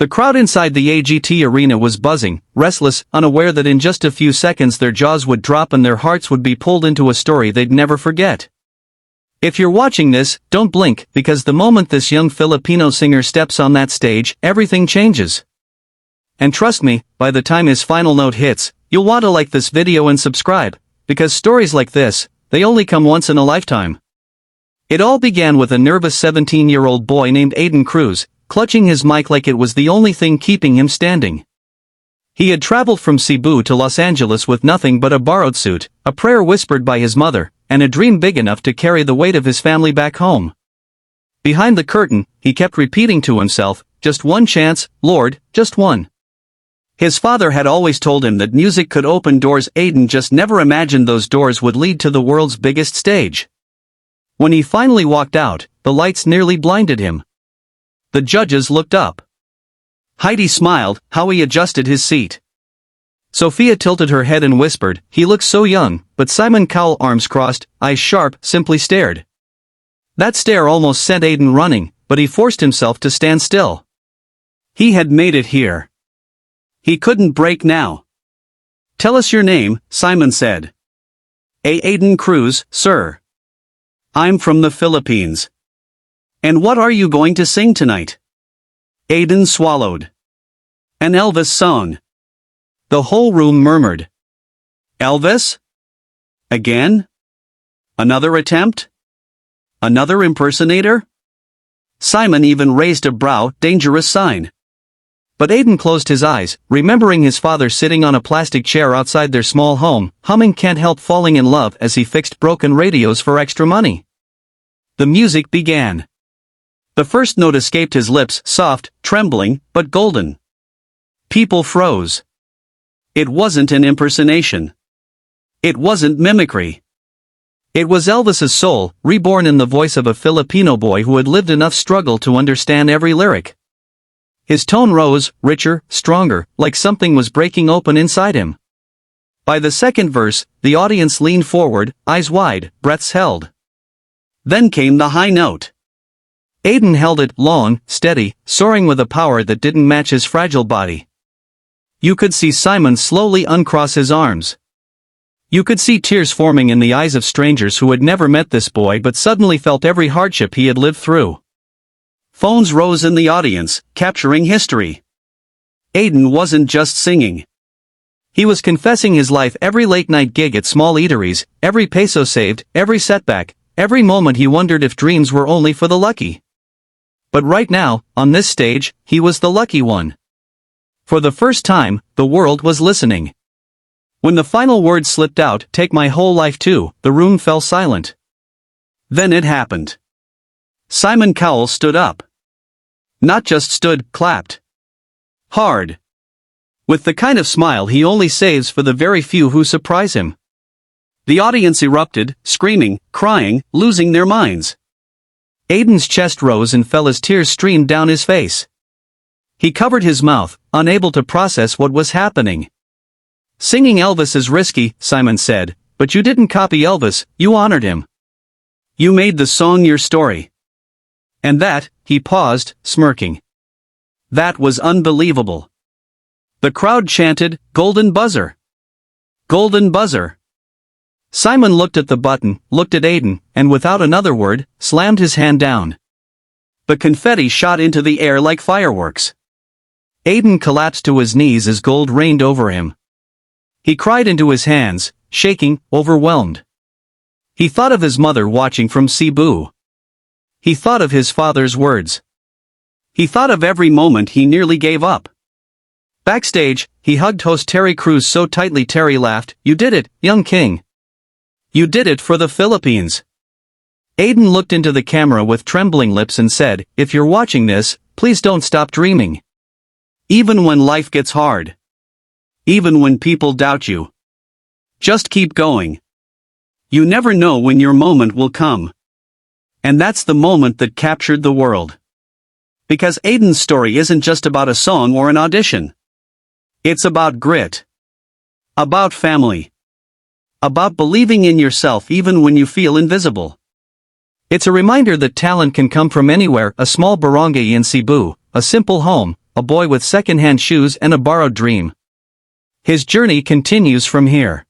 The crowd inside the AGT arena was buzzing, restless, unaware that in just a few seconds their jaws would drop and their hearts would be pulled into a story they'd never forget. If you're watching this, don't blink, because the moment this young Filipino singer steps on that stage, everything changes. And trust me, by the time his final note hits, you'll want to like this video and subscribe, because stories like this, they only come once in a lifetime. It all began with a nervous 17-year-old boy named Aiden Cruz, clutching his mic like it was the only thing keeping him standing. He had traveled from Cebu to Los Angeles with nothing but a borrowed suit, a prayer whispered by his mother, and a dream big enough to carry the weight of his family back home. Behind the curtain, he kept repeating to himself, "Just one chance, Lord, just one." His father had always told him that music could open doors. Aiden just never imagined those doors would lead to the world's biggest stage. When he finally walked out, the lights nearly blinded him. The judges looked up. Heidi smiled, how he adjusted his seat. Sophia tilted her head and whispered, "He looks so young," but Simon Cowell, arms crossed, eyes sharp, simply stared. That stare almost sent Aiden running, but he forced himself to stand still. He had made it here. He couldn't break now. "Tell us your name," Simon said. Aiden Cruz, sir. "I'm from the Philippines." "And what are you going to sing tonight?" Aiden swallowed. "An Elvis song." The whole room murmured. "Elvis? Again? Another attempt? Another impersonator?" Simon even raised a brow, dangerous sign. But Aiden closed his eyes, remembering his father sitting on a plastic chair outside their small home, humming "Can't Help Falling in Love" as he fixed broken radios for extra money. The music began. The first note escaped his lips, soft, trembling, but golden. People froze. It wasn't an impersonation. It wasn't mimicry. It was Elvis's soul, reborn in the voice of a Filipino boy who had lived enough struggle to understand every lyric. His tone rose, richer, stronger, like something was breaking open inside him. By the second verse, the audience leaned forward, eyes wide, breaths held. Then came the high note. Aiden held it, long, steady, soaring with a power that didn't match his fragile body. You could see Simon slowly uncross his arms. You could see tears forming in the eyes of strangers who had never met this boy but suddenly felt every hardship he had lived through. Phones rose in the audience, capturing history. Aiden wasn't just singing. He was confessing his life, every late-night gig at small eateries, every peso saved, every setback, every moment he wondered if dreams were only for the lucky. But right now, on this stage, he was the lucky one. For the first time, the world was listening. When the final words slipped out, "Take my whole life too," the room fell silent. Then it happened. Simon Cowell stood up. Not just stood, clapped. Hard. With the kind of smile he only saves for the very few who surprise him. The audience erupted, screaming, crying, losing their minds. Aiden's chest rose and fell as tears streamed down his face. He covered his mouth, unable to process what was happening. "Singing Elvis is risky," Simon said, "but you didn't copy Elvis, you honored him. You made the song your story. And that," he paused, smirking. "That was unbelievable." The crowd chanted, "Golden buzzer! Golden buzzer!" Simon looked at the button, looked at Aiden, and without another word, slammed his hand down. The confetti shot into the air like fireworks. Aiden collapsed to his knees as gold rained over him. He cried into his hands, shaking, overwhelmed. He thought of his mother watching from Cebu. He thought of his father's words. He thought of every moment he nearly gave up. Backstage, he hugged host Terry Crews so tightly Terry laughed, "You did it, young king. You did it for the Philippines." Aiden looked into the camera with trembling lips and said, "If you're watching this, please don't stop dreaming. Even when life gets hard. Even when people doubt you. Just keep going. You never know when your moment will come." And that's the moment that captured the world. Because Aiden's story isn't just about a song or an audition. It's about grit. About family. About believing in yourself even when you feel invisible. It's a reminder that talent can come from anywhere, a small barangay in Cebu, a simple home, a boy with second-hand shoes and a borrowed dream. His journey continues from here.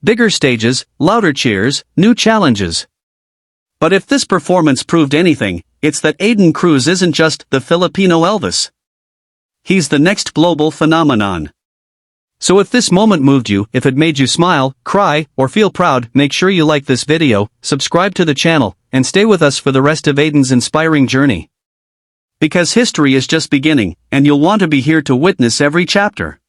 Bigger stages, louder cheers, new challenges. But if this performance proved anything, it's that Aiden Cruz isn't just the Filipino Elvis. He's the next global phenomenon. So if this moment moved you, if it made you smile, cry, or feel proud, make sure you like this video, subscribe to the channel, and stay with us for the rest of Aiden's inspiring journey. Because history is just beginning, and you'll want to be here to witness every chapter.